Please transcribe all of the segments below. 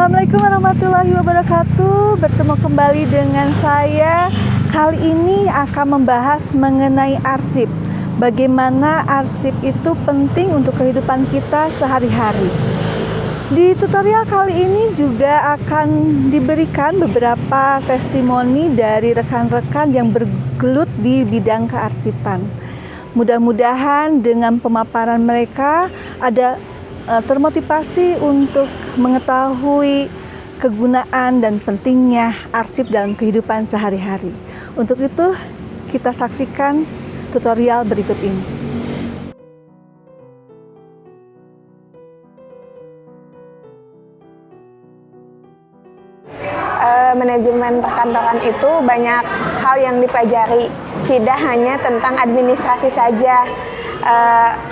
Assalamualaikum warahmatullahi wabarakatuh. Bertemu kembali dengan saya. Kali ini akan membahas mengenai arsip. Bagaimana arsip itu penting untuk kehidupan kita sehari-hari. Di tutorial kali ini juga akan diberikan beberapa testimoni dari rekan-rekan yang bergelut di bidang kearsipan. Mudah-mudahan dengan pemaparan mereka ada termotivasi untuk mengetahui kegunaan dan pentingnya arsip dalam kehidupan sehari-hari. Untuk itu, kita saksikan tutorial berikut ini. Manajemen perkantoran itu banyak hal yang dipelajari, tidak hanya tentang administrasi saja.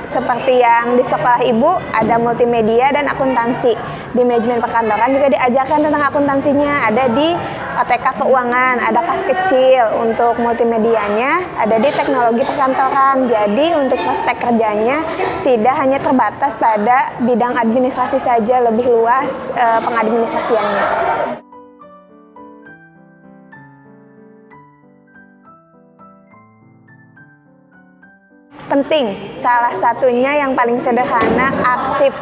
Seperti yang di sekolah ibu ada multimedia dan akuntansi. Di manajemen perkantoran juga diajarkan tentang akuntansinya. Ada di OTK keuangan, ada kas kecil. Untuk multimedianya ada di teknologi perkantoran. Jadi untuk prospek kerjanya tidak hanya terbatas pada bidang administrasi saja, lebih luas pengadministrasiannya. Penting, salah satunya yang paling sederhana, arsip.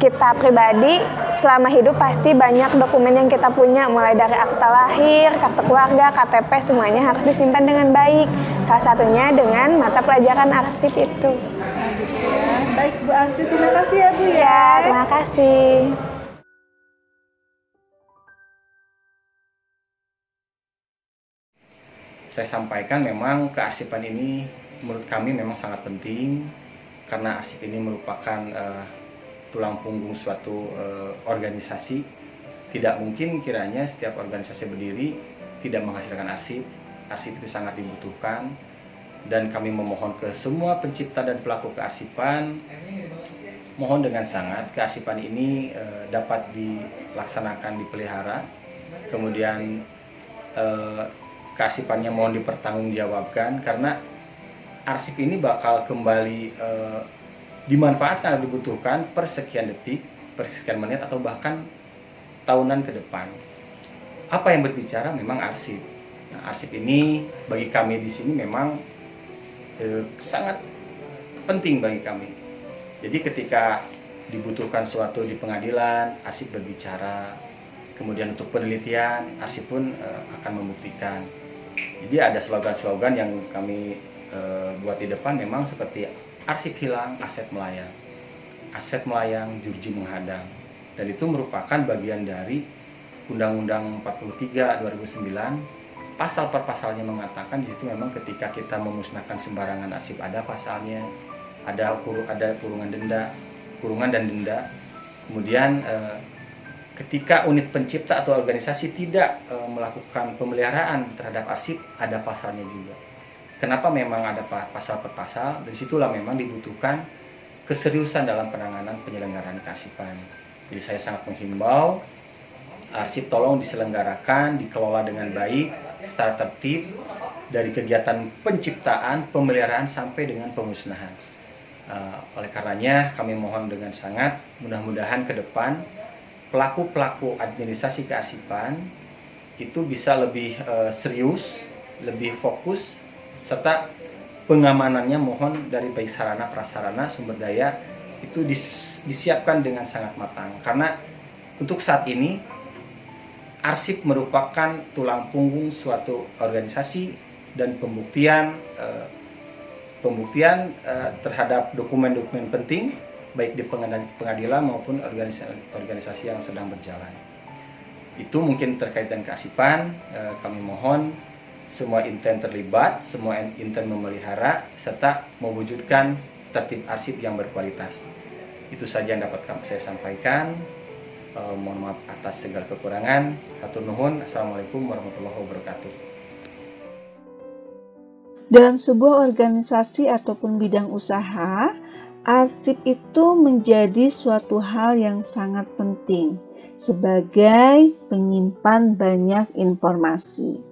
Kita pribadi selama hidup pasti banyak dokumen yang kita punya, mulai dari akta lahir, kartu keluarga, KTP, semuanya harus disimpan dengan baik. Salah satunya dengan mata pelajaran arsip itu. Nah, gitu ya. Baik Bu Asri, terima kasih ya Bu ya. Ya, terima kasih. Saya sampaikan memang kearsipan ini menurut kami memang sangat penting karena arsip ini merupakan tulang punggung suatu organisasi. Tidak mungkin kiranya setiap organisasi berdiri tidak menghasilkan arsip. Arsip itu sangat dibutuhkan dan kami memohon ke semua pencipta dan pelaku kearsipan, mohon dengan sangat kearsipan ini dapat dilaksanakan, dipelihara, kemudian kearsipannya mohon dipertanggungjawabkan karena arsip ini bakal kembali dimanfaatkan, dibutuhkan per sekian detik, per sekian menit, atau bahkan tahunan ke depan. Apa yang berbicara memang arsip. Nah, arsip ini bagi kami di sini memang sangat penting bagi kami. Jadi ketika dibutuhkan suatu di pengadilan, arsip berbicara. Kemudian untuk penelitian, arsip pun akan membuktikan. Jadi ada slogan-slogan yang kami buat di depan memang seperti arsip hilang, aset melayang. Aset melayang, jurji menghadang. Dan itu merupakan bagian dari Undang-Undang 43 2009. Pasal per pasalnya mengatakan di situ memang ketika kita memusnahkan sembarangan arsip ada pasalnya, ada kurungan dan denda. Kemudian ketika unit pencipta atau organisasi tidak melakukan pemeliharaan terhadap arsip, ada pasalnya juga. Kenapa memang ada pasal per pasal? Dan situlah memang dibutuhkan keseriusan dalam penanganan penyelenggaraan kearsipan. Jadi saya sangat menghimbau arsip tolong diselenggarakan, dikelola dengan baik, secara tertib, dari kegiatan penciptaan, pemeliharaan sampai dengan pemusnahan. Oleh karenanya kami mohon dengan sangat, mudah-mudahan ke depan pelaku-pelaku administrasi kearsipan itu bisa lebih serius, lebih fokus, serta pengamanannya mohon dari baik sarana prasarana sumber daya itu disiapkan dengan sangat matang. Karena untuk saat ini arsip merupakan tulang punggung suatu organisasi dan pembuktian terhadap dokumen-dokumen penting baik di pengadilan maupun organisasi yang sedang berjalan. Itu mungkin terkait dengan kearsipan. Kami mohon semua inten terlibat, semua inten memelihara, serta mewujudkan tertib arsip yang berkualitas. Itu saja yang dapat saya sampaikan. Mohon maaf atas segala kekurangan. Hatur nuhun. Assalamualaikum warahmatullahi wabarakatuh. Dalam sebuah organisasi ataupun bidang usaha, arsip itu menjadi suatu hal yang sangat penting sebagai penyimpan banyak informasi.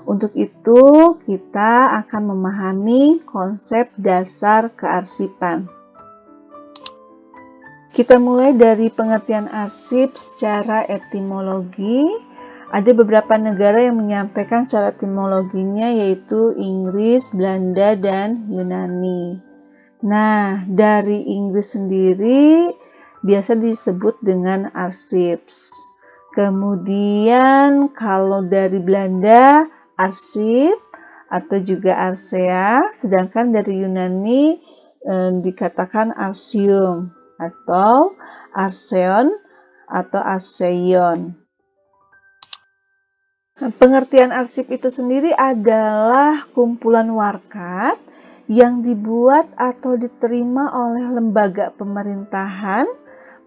Untuk itu, kita akan memahami konsep dasar kearsipan. Kita mulai dari pengertian arsip secara etimologi. Ada beberapa negara yang menyampaikan secara etimologinya, yaitu Inggris, Belanda, dan Yunani. Nah, dari Inggris sendiri biasa disebut dengan archives. Kemudian kalau dari Belanda, arsip atau juga arsea, sedangkan dari Yunani dikatakan arsium atau arseon atau arseion. Pengertian arsip itu sendiri adalah kumpulan warkat yang dibuat atau diterima oleh lembaga pemerintahan,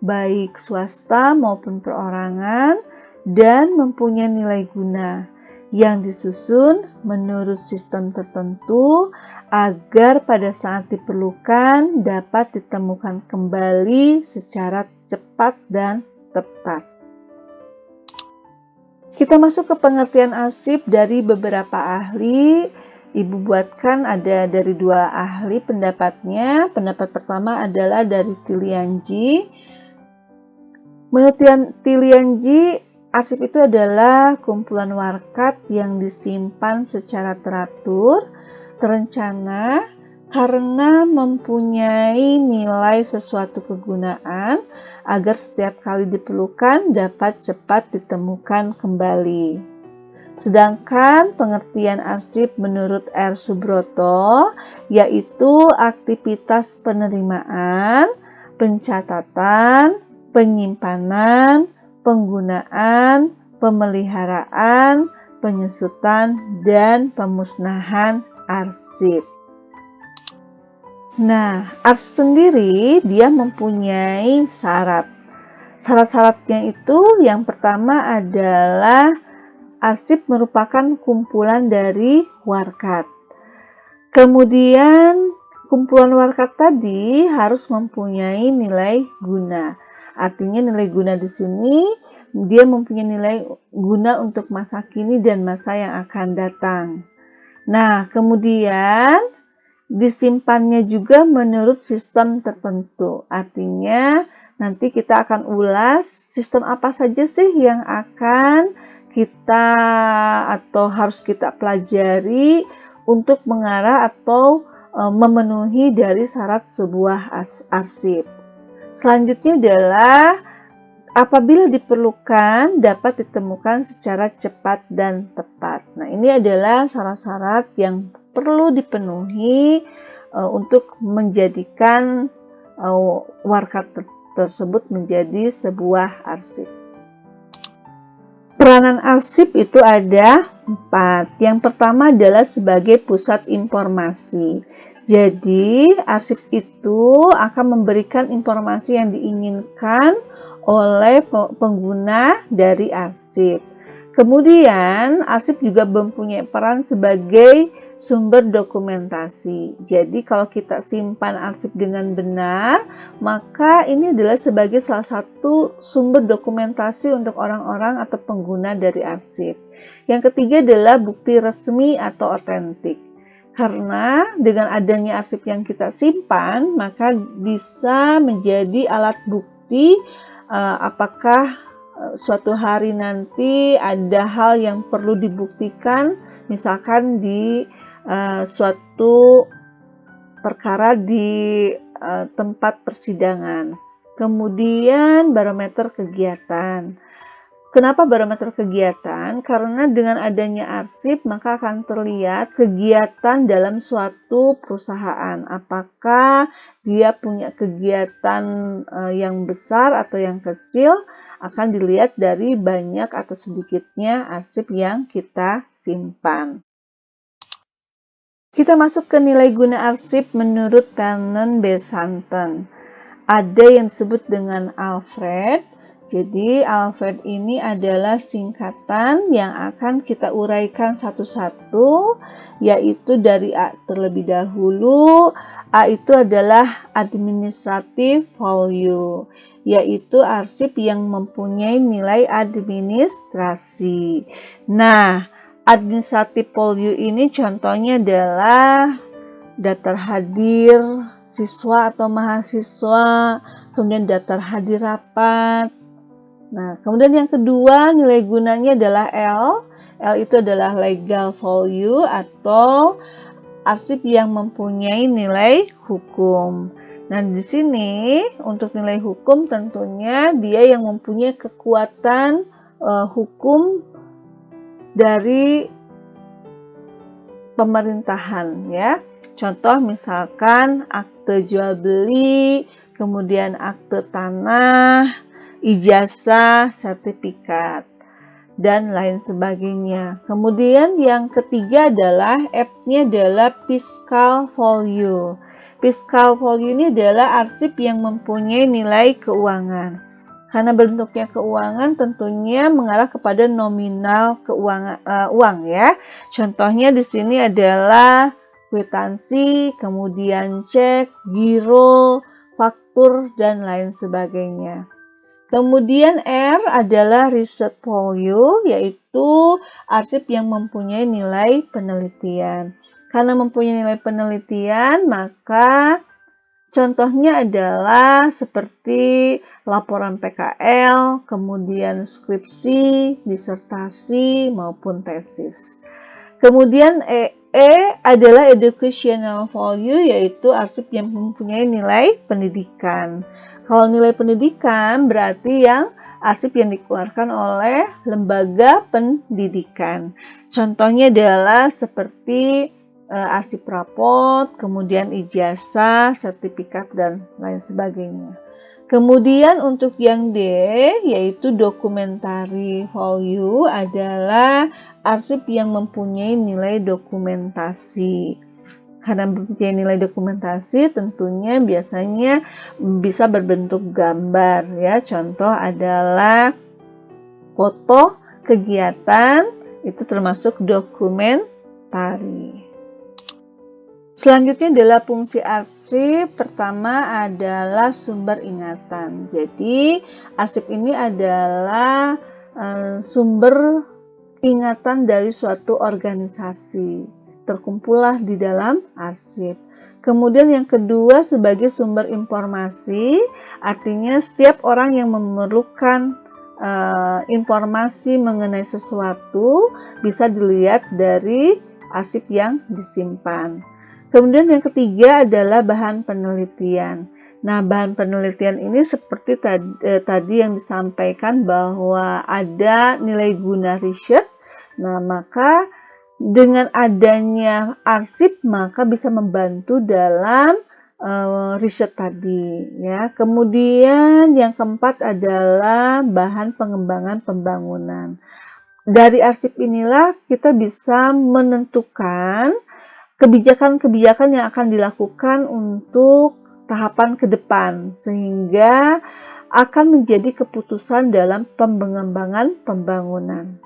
baik swasta maupun perorangan, dan mempunyai nilai guna yang disusun menurut sistem tertentu agar pada saat diperlukan dapat ditemukan kembali secara cepat dan tepat. Kita masuk ke pengertian arsip dari beberapa ahli. Ibu buatkan ada dari 2 ahli pendapatnya. Pendapat pertama adalah dari Tilianji. Menurut Tilianji, arsip itu adalah kumpulan warkat yang disimpan secara teratur, terencana, karena mempunyai nilai sesuatu kegunaan agar setiap kali diperlukan dapat cepat ditemukan kembali. Sedangkan pengertian arsip menurut R. Subroto yaitu aktivitas penerimaan, pencatatan, penyimpanan, penggunaan, pemeliharaan, penyusutan, dan pemusnahan arsip. Nah, arsip sendiri dia mempunyai syarat. Syarat-syaratnya itu yang pertama adalah arsip merupakan kumpulan dari warkat. Kemudian kumpulan warkat tadi harus mempunyai nilai guna. Artinya nilai guna di sini dia mempunyai nilai guna untuk masa kini dan masa yang akan datang. Nah, kemudian disimpannya juga menurut sistem tertentu. Artinya nanti kita akan ulas sistem apa saja sih yang akan kita atau harus kita pelajari untuk mengarah atau memenuhi dari syarat sebuah arsip. Selanjutnya adalah apabila diperlukan dapat ditemukan secara cepat dan tepat. Nah, ini adalah syarat-syarat yang perlu dipenuhi untuk menjadikan warkat tersebut menjadi sebuah arsip. Peranan arsip itu ada 4. Yang pertama adalah sebagai pusat informasi. Jadi, arsip itu akan memberikan informasi yang diinginkan oleh pengguna dari arsip. Kemudian, arsip juga mempunyai peran sebagai sumber dokumentasi. Jadi kalau kita simpan arsip dengan benar, maka ini adalah sebagai salah satu sumber dokumentasi untuk orang-orang atau pengguna dari arsip. Yang ketiga adalah bukti resmi atau otentik. Karena dengan adanya arsip yang kita simpan, maka bisa menjadi alat bukti apakah suatu hari nanti ada hal yang perlu dibuktikan, misalkan di suatu perkara di tempat persidangan. Kemudian barometer kegiatan. Kenapa barometer kegiatan? Karena dengan adanya arsip maka akan terlihat kegiatan dalam suatu perusahaan. Apakah dia punya kegiatan yang besar atau yang kecil, akan dilihat dari banyak atau sedikitnya arsip yang kita simpan. Kita masuk ke nilai guna arsip menurut Vernon B. Sutton. Ada yang disebut dengan Alfred. Jadi Alfred ini adalah singkatan yang akan kita uraikan satu-satu, yaitu dari A terlebih dahulu. A itu adalah administrative value, yaitu arsip yang mempunyai nilai administrasi. Nah, administrative value ini contohnya adalah daftar hadir, siswa atau mahasiswa, kemudian daftar hadir rapat. Nah, kemudian yang kedua nilai gunanya adalah L. L itu adalah legal value atau arsip yang mempunyai nilai hukum. Nah, di sini untuk nilai hukum tentunya dia yang mempunyai kekuatan hukum dari pemerintahan ya. Contoh misalkan akte jual beli, kemudian akte tanah, ijazah, sertifikat, dan lain sebagainya. Kemudian yang ketiga adalah F-nya adalah fiscal value. Fiscal value ini adalah arsip yang mempunyai nilai keuangan. Karena bentuknya keuangan tentunya mengarah kepada nominal keuangan uang ya. Contohnya di sini adalah kwitansi, kemudian cek, giro, faktur, dan lain sebagainya. Kemudian R adalah research value, yaitu arsip yang mempunyai nilai penelitian. Karena mempunyai nilai penelitian, maka contohnya adalah seperti laporan PKL, kemudian skripsi, disertasi, maupun tesis. Kemudian E adalah educational value, yaitu arsip yang mempunyai nilai pendidikan. Kalau nilai pendidikan berarti yang arsip yang dikeluarkan oleh lembaga pendidikan. Contohnya adalah seperti arsip rapot, kemudian ijazah, sertifikat, dan lain sebagainya. Kemudian untuk yang D, yaitu documentary value adalah arsip yang mempunyai nilai dokumentasi. Karena mempunyai nilai dokumentasi tentunya biasanya bisa berbentuk gambar ya. Contoh adalah foto kegiatan, itu termasuk dokumentari. Selanjutnya adalah fungsi arsip. Pertama adalah sumber ingatan. Jadi arsip ini adalah sumber ingatan dari suatu organisasi. Terkumpullah di dalam arsip. Kemudian yang kedua sebagai sumber informasi, artinya setiap orang yang memerlukan informasi mengenai sesuatu bisa dilihat dari arsip yang disimpan. Kemudian yang ketiga adalah bahan penelitian. Nah, bahan penelitian ini seperti tadi yang disampaikan bahwa ada nilai guna riset. Nah, maka dengan adanya arsip maka bisa membantu dalam riset tadi ya. Kemudian yang keempat adalah bahan pengembangan pembangunan. Dari arsip inilah kita bisa menentukan kebijakan-kebijakan yang akan dilakukan untuk tahapan ke depan sehingga akan menjadi keputusan dalam pengembangan pembangunan.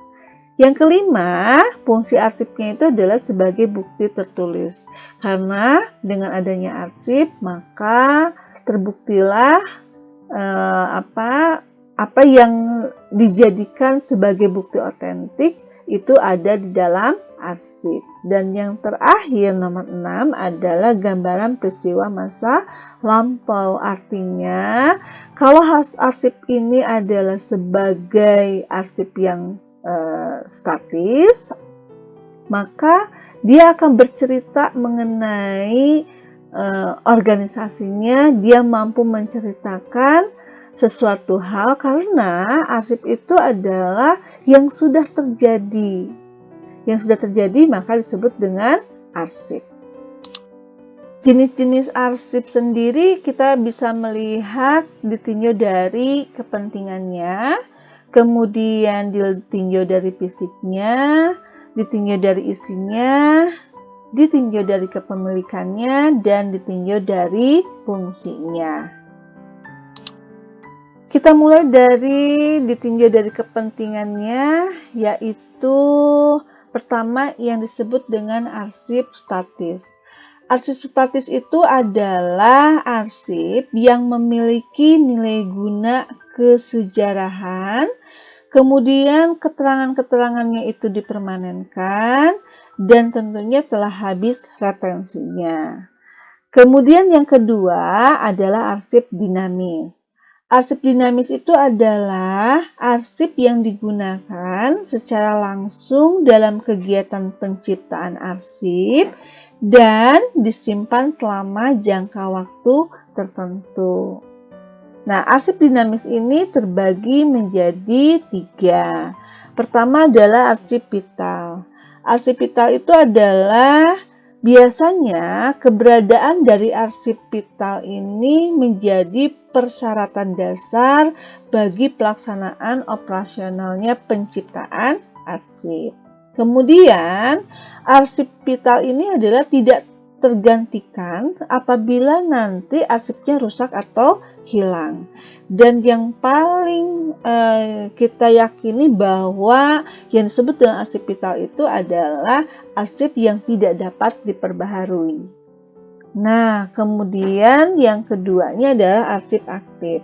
Yang kelima, fungsi arsipnya itu adalah sebagai bukti tertulis. Karena dengan adanya arsip maka terbuktilah apa yang dijadikan sebagai bukti otentik itu ada di dalam arsip. Dan yang terakhir nomor 6 adalah gambaran peristiwa masa lampau. Artinya kalau arsip ini adalah sebagai arsip yang statis, maka dia akan bercerita mengenai organisasinya. Dia mampu menceritakan sesuatu hal karena arsip itu adalah yang sudah terjadi. Yang sudah terjadi maka disebut dengan arsip. Jenis-jenis arsip sendiri kita bisa melihat ditinjau dari kepentingannya, kemudian ditinjau dari fisiknya, ditinjau dari isinya, ditinjau dari kepemilikannya, dan ditinjau dari fungsinya. Kita mulai dari ditinjau dari kepentingannya, yaitu pertama yang disebut dengan arsip statis. Arsip statis itu adalah arsip yang memiliki nilai guna kesejarahan, kemudian keterangan-keterangannya itu dipermanenkan, dan tentunya telah habis retensinya. Kemudian yang kedua adalah arsip dinamis. Arsip dinamis itu adalah arsip yang digunakan secara langsung dalam kegiatan penciptaan arsip dan disimpan selama jangka waktu tertentu. Nah, arsip dinamis ini terbagi menjadi 3. Pertama adalah arsip vital. Arsip vital itu adalah biasanya keberadaan dari arsip vital ini menjadi persyaratan dasar bagi pelaksanaan operasionalnya penciptaan arsip. Kemudian, arsip vital ini adalah tidak tergantikan apabila nanti arsipnya rusak atau hilang. Dan yang paling kita yakini bahwa yang disebut dengan arsip vital itu adalah arsip yang tidak dapat diperbaharui. Nah, kemudian yang keduanya adalah arsip aktif.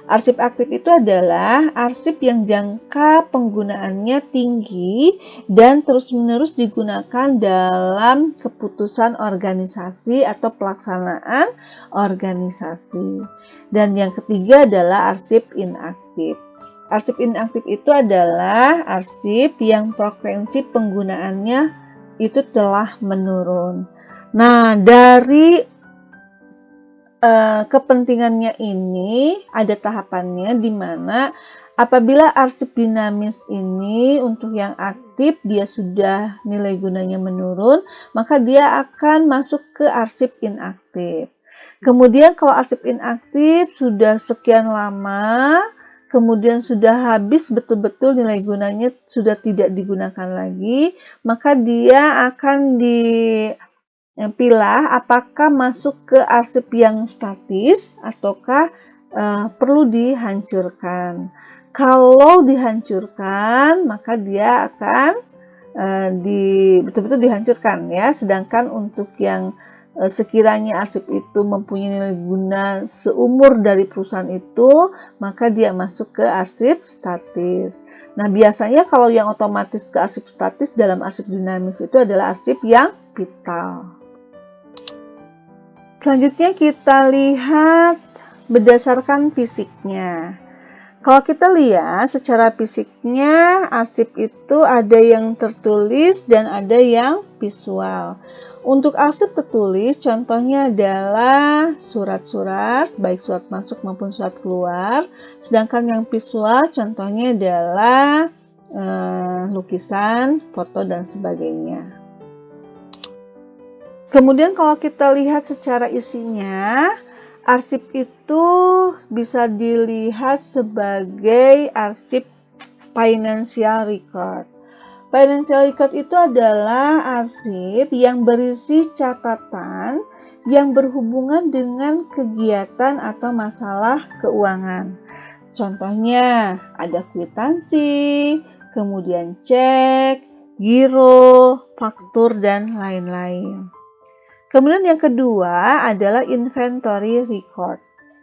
Arsip aktif itu adalah arsip yang jangka penggunaannya tinggi dan terus-menerus digunakan dalam keputusan organisasi atau pelaksanaan organisasi. Dan yang ketiga adalah arsip inaktif. Arsip inaktif itu adalah arsip yang frekuensi penggunaannya itu telah menurun. Nah, dari kepentingannya ini ada tahapannya di mana apabila arsip dinamis ini untuk yang aktif dia sudah nilai gunanya menurun, maka dia akan masuk ke arsip inaktif. Kemudian kalau arsip inaktif sudah sekian lama, kemudian sudah habis betul-betul nilai gunanya sudah tidak digunakan lagi, maka dia akan dipilah apakah masuk ke arsip yang statis ataukah perlu dihancurkan. Kalau dihancurkan, maka dia akan betul-betul dihancurkan ya. Sedangkan untuk yang sekiranya arsip itu mempunyai nilai guna seumur dari perusahaan itu, maka dia masuk ke arsip statis. Nah, biasanya kalau yang otomatis ke arsip statis dalam arsip dinamis itu adalah arsip yang vital. Selanjutnya kita lihat berdasarkan fisiknya. Kalau kita lihat secara fisiknya, arsip itu ada yang tertulis dan ada yang visual. Untuk arsip tertulis, contohnya adalah surat-surat, baik surat masuk maupun surat keluar. Sedangkan yang visual, contohnya adalah lukisan, foto, dan sebagainya. Kemudian kalau kita lihat secara isinya, arsip itu bisa dilihat sebagai arsip financial record. Financial record itu adalah arsip yang berisi catatan yang berhubungan dengan kegiatan atau masalah keuangan. Contohnya ada kwitansi, kemudian cek, giro, faktur, dan lain-lain. Kemudian yang kedua adalah inventory record.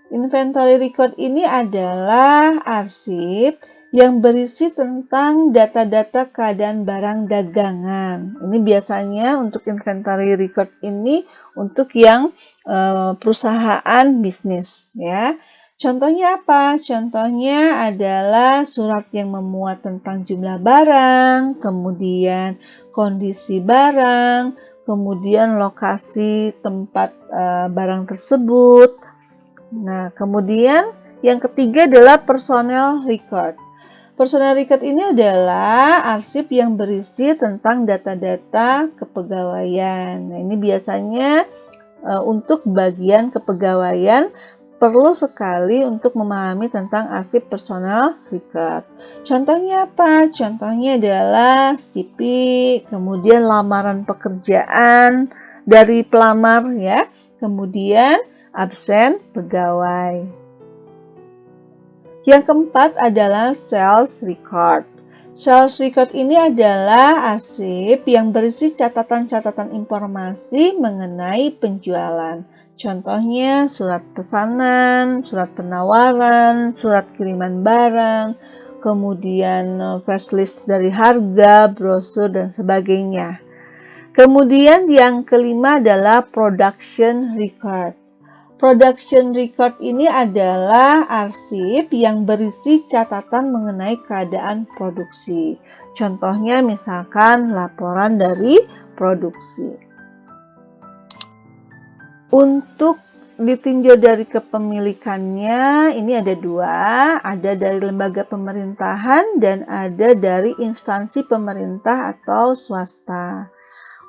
Inventory record ini adalah arsip yang berisi tentang data-data keadaan barang dagangan. Ini biasanya untuk inventory record ini untuk yang perusahaan bisnis ya. Contohnya apa? Contohnya adalah surat yang memuat tentang jumlah barang, kemudian kondisi barang, kemudian lokasi tempat barang tersebut. Nah, kemudian yang ketiga adalah personnel record. Personnel record ini adalah arsip yang berisi tentang data-data kepegawaian. Nah, ini biasanya untuk bagian kepegawaian perlu sekali untuk memahami tentang arsip personnel record. Contohnya apa? Contohnya adalah CV, kemudian lamaran pekerjaan dari pelamar ya, kemudian absen pegawai. Yang keempat adalah sales record. Sales record ini adalah arsip yang berisi catatan-catatan informasi mengenai penjualan. Contohnya surat pesanan, surat penawaran, surat kiriman barang, kemudian flash list dari harga, brosur, dan sebagainya. Kemudian yang kelima adalah production record. Production record ini adalah arsip yang berisi catatan mengenai keadaan produksi. Contohnya misalkan laporan dari produksi. Untuk ditinjau dari kepemilikannya, ini ada dua, ada dari lembaga pemerintahan dan ada dari instansi pemerintah atau swasta.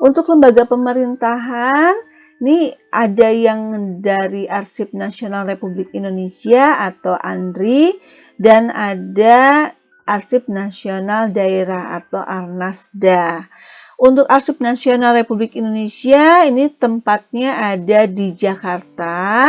Untuk lembaga pemerintahan, ini ada yang dari Arsip Nasional Republik Indonesia atau ANRI dan ada Arsip Nasional Daerah atau Arnasda. Untuk Arsip Nasional Republik Indonesia ini tempatnya ada di Jakarta,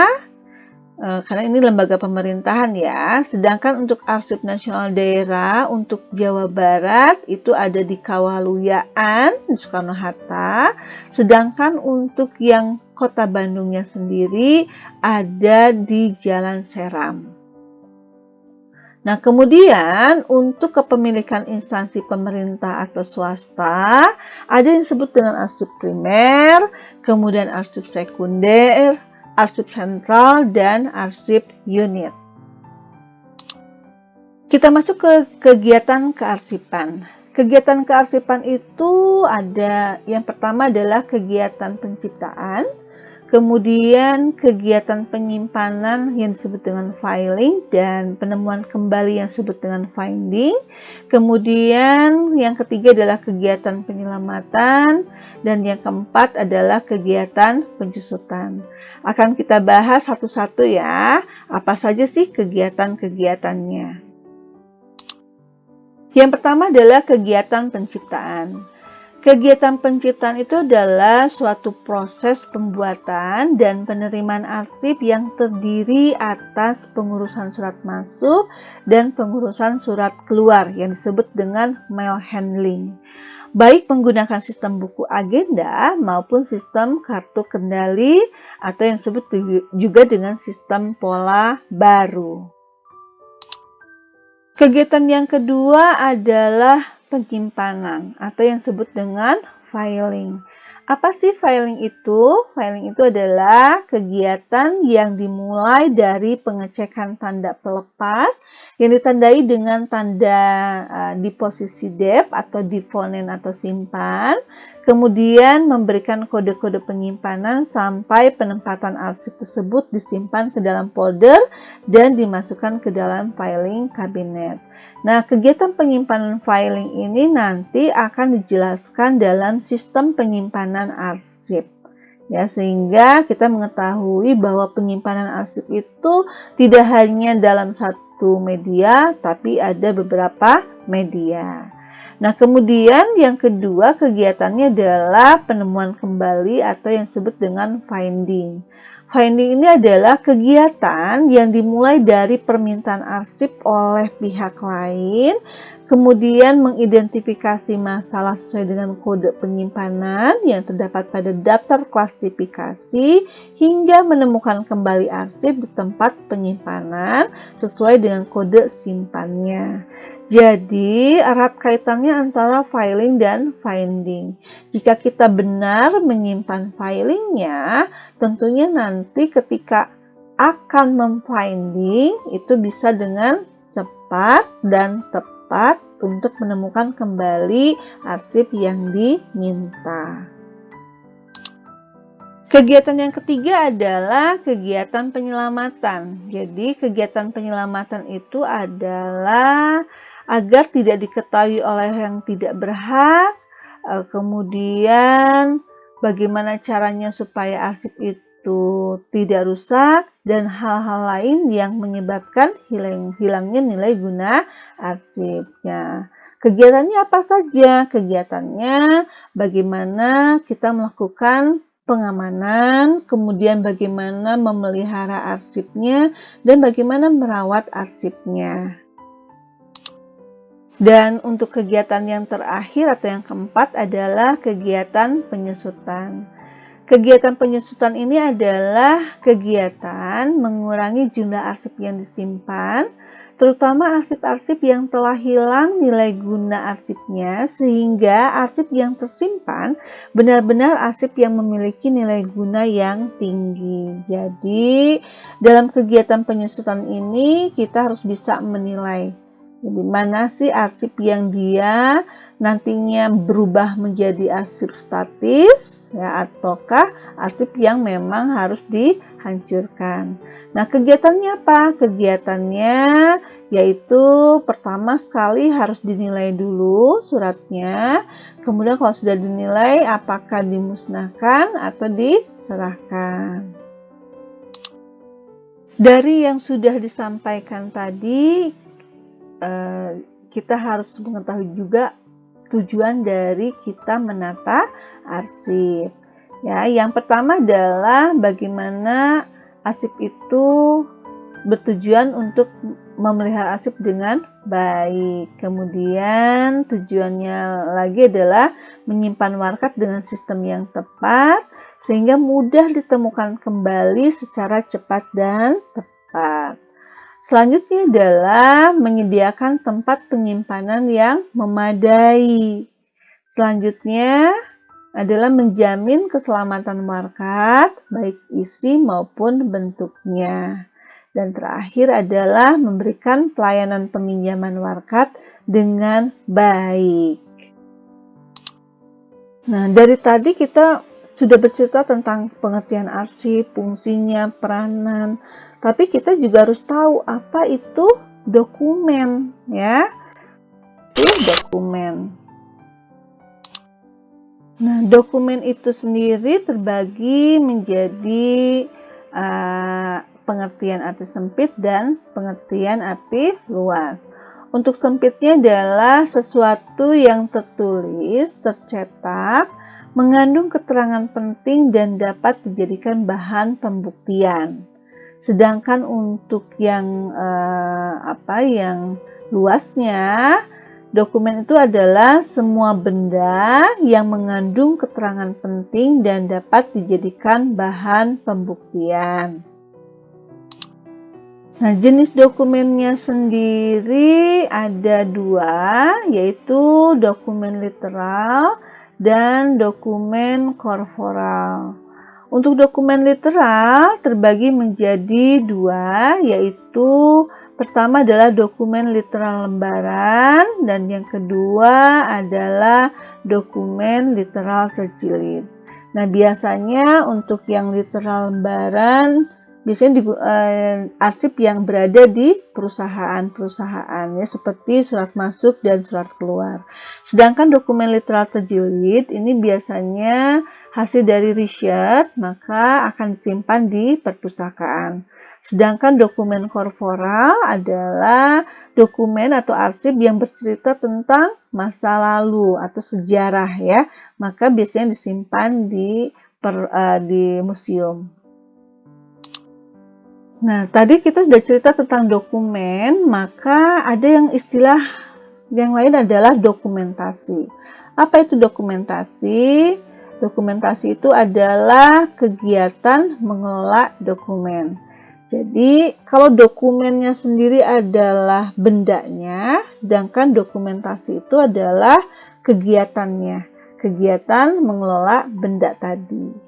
karena ini lembaga pemerintahan ya. Sedangkan untuk Arsip Nasional Daerah untuk Jawa Barat itu ada di Kawaluyaan, di Soekarno-Hatta. Sedangkan untuk yang Kota Bandungnya sendiri ada di Jalan Seram. Nah, kemudian untuk kepemilikan instansi pemerintah atau swasta, ada yang disebut dengan arsip primer, kemudian arsip sekunder, arsip sentral, dan arsip unit. Kita masuk ke kegiatan kearsipan. Kegiatan kearsipan itu ada, yang pertama adalah kegiatan penciptaan, kemudian kegiatan penyimpanan yang disebut dengan filing dan penemuan kembali yang disebut dengan finding. Kemudian yang ketiga adalah kegiatan penyelamatan dan yang keempat adalah kegiatan penjusutan. Akan kita bahas satu-satu ya, apa saja sih kegiatan-kegiatannya. Yang pertama adalah kegiatan penciptaan. Kegiatan penciptaan itu adalah suatu proses pembuatan dan penerimaan arsip yang terdiri atas pengurusan surat masuk dan pengurusan surat keluar yang disebut dengan mail handling. Baik menggunakan sistem buku agenda maupun sistem kartu kendali atau yang disebut juga dengan sistem pola baru. Kegiatan yang kedua adalah penyimpanan atau yang disebut dengan filing. Apa sih filing itu? Filing itu adalah kegiatan yang dimulai dari pengecekan tanda pelepas yang ditandai dengan tanda di posisi dep atau deponen atau simpan, kemudian memberikan kode-kode penyimpanan sampai penempatan arsip tersebut disimpan ke dalam folder dan dimasukkan ke dalam filing kabinet. Nah, kegiatan penyimpanan filing ini nanti akan dijelaskan dalam sistem penyimpanan arsip. Ya, sehingga kita mengetahui bahwa penyimpanan arsip itu tidak hanya dalam satu media, tapi ada beberapa media. Nah, kemudian yang kedua kegiatannya adalah penemuan kembali atau yang disebut dengan finding. Finding ini adalah kegiatan yang dimulai dari permintaan arsip oleh pihak lain, kemudian mengidentifikasi masalah sesuai dengan kode penyimpanan yang terdapat pada daftar klasifikasi, hingga menemukan kembali arsip di tempat penyimpanan sesuai dengan kode simpannya. Jadi, erat kaitannya antara filing dan finding. Jika kita benar menyimpan filingnya, tentunya nanti ketika akan memfinding itu bisa dengan cepat dan tepat untuk menemukan kembali arsip yang diminta. Kegiatan yang ketiga adalah kegiatan penyelamatan. Jadi, kegiatan penyelamatan itu adalah agar tidak diketahui oleh yang tidak berhak, kemudian bagaimana caranya supaya arsip itu tidak rusak, dan hal-hal lain yang menyebabkan hilangnya nilai guna arsipnya. Kegiatannya apa saja? Kegiatannya bagaimana kita melakukan pengamanan, kemudian bagaimana memelihara arsipnya, dan bagaimana merawat arsipnya. Dan untuk kegiatan yang terakhir atau yang keempat adalah kegiatan penyusutan. Kegiatan penyusutan ini adalah kegiatan mengurangi jumlah arsip yang disimpan terutama arsip-arsip yang telah hilang nilai guna arsipnya, sehingga arsip yang tersimpan benar-benar arsip yang memiliki nilai guna yang tinggi. Jadi, dalam kegiatan penyusutan ini kita harus bisa menilai, jadi mana sih arsip yang dia nantinya berubah menjadi arsip statis, ya, ataukah arsip yang memang harus dihancurkan. Nah, kegiatannya apa? Kegiatannya yaitu pertama sekali harus dinilai dulu suratnya, kemudian kalau sudah dinilai apakah dimusnahkan atau diserahkan. Dari yang sudah disampaikan tadi, kita harus mengetahui juga tujuan dari kita menata arsip. Ya, yang pertama adalah bagaimana arsip itu bertujuan untuk memelihara arsip dengan baik. Kemudian tujuannya lagi adalah menyimpan warkat dengan sistem yang tepat sehingga mudah ditemukan kembali secara cepat dan tepat. Selanjutnya adalah menyediakan tempat penyimpanan yang memadai. Selanjutnya adalah menjamin keselamatan markat, baik isi maupun bentuknya. Dan terakhir adalah memberikan pelayanan peminjaman warkat dengan baik. Nah, dari tadi kita sudah bercerita tentang pengertian arsip, fungsinya, peranan. Tapi kita juga harus tahu apa itu dokumen, ya. Itu dokumen. Nah, dokumen itu sendiri terbagi menjadi pengertian arti sempit dan pengertian arti luas. Untuk sempitnya adalah sesuatu yang tertulis, tercetak, mengandung keterangan penting dan dapat dijadikan bahan pembuktian. Sedangkan untuk yang yang luasnya, dokumen itu adalah semua benda yang mengandung keterangan penting dan dapat dijadikan bahan pembuktian. Nah, jenis dokumennya sendiri ada dua, yaitu dokumen literal dan dokumen korporal. Untuk dokumen literal terbagi menjadi dua, yaitu pertama adalah dokumen literal lembaran dan yang kedua adalah dokumen literal terjilid. Nah, biasanya untuk yang literal lembaran biasanya arsip yang berada di perusahaan-perusahaan, ya, seperti surat masuk dan surat keluar. Sedangkan dokumen literal terjilid ini biasanya hasil dari riset, maka akan disimpan di perpustakaan. Sedangkan dokumen korporal adalah dokumen atau arsip yang bercerita tentang masa lalu atau sejarah, ya, maka biasanya disimpan di museum. Nah, tadi kita sudah cerita tentang dokumen, maka ada yang istilah yang lain adalah dokumentasi. Apa itu dokumentasi? Dokumentasi itu adalah kegiatan mengelola dokumen. Jadi, kalau dokumennya sendiri adalah bendanya, sedangkan dokumentasi itu adalah kegiatannya, kegiatan mengelola benda tadi.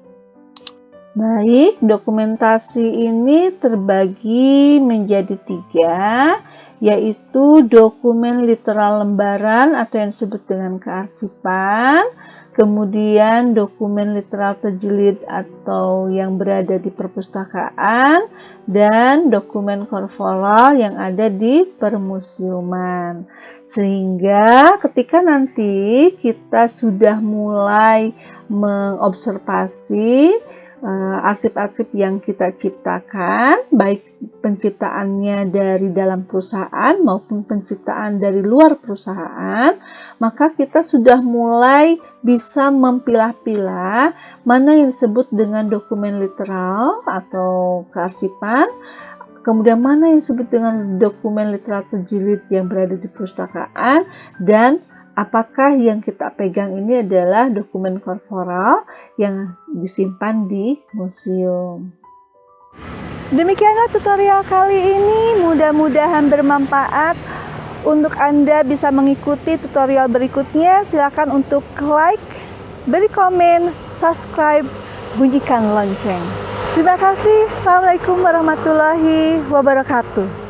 Baik, dokumentasi ini terbagi menjadi tiga, yaitu dokumen literal lembaran atau yang disebut dengan kearsipan, kemudian dokumen literal terjilid atau yang berada di perpustakaan, dan dokumen korporal yang ada di permusiuman. Sehingga ketika nanti kita sudah mulai mengobservasi arsip-arsip yang kita ciptakan, baik penciptaannya dari dalam perusahaan maupun penciptaan dari luar perusahaan, maka kita sudah mulai bisa memilah-pilah mana yang disebut dengan dokumen literal atau kearsipan, kemudian mana yang disebut dengan dokumen literal terjilid yang berada di perpustakaan, dan apakah yang kita pegang ini adalah dokumen korporal yang disimpan di museum. Demikianlah tutorial kali ini, mudah-mudahan bermanfaat. Untuk Anda bisa mengikuti tutorial berikutnya, silakan untuk like, beri komen, subscribe, bunyikan lonceng. Terima kasih. Assalamualaikum warahmatullahi wabarakatuh.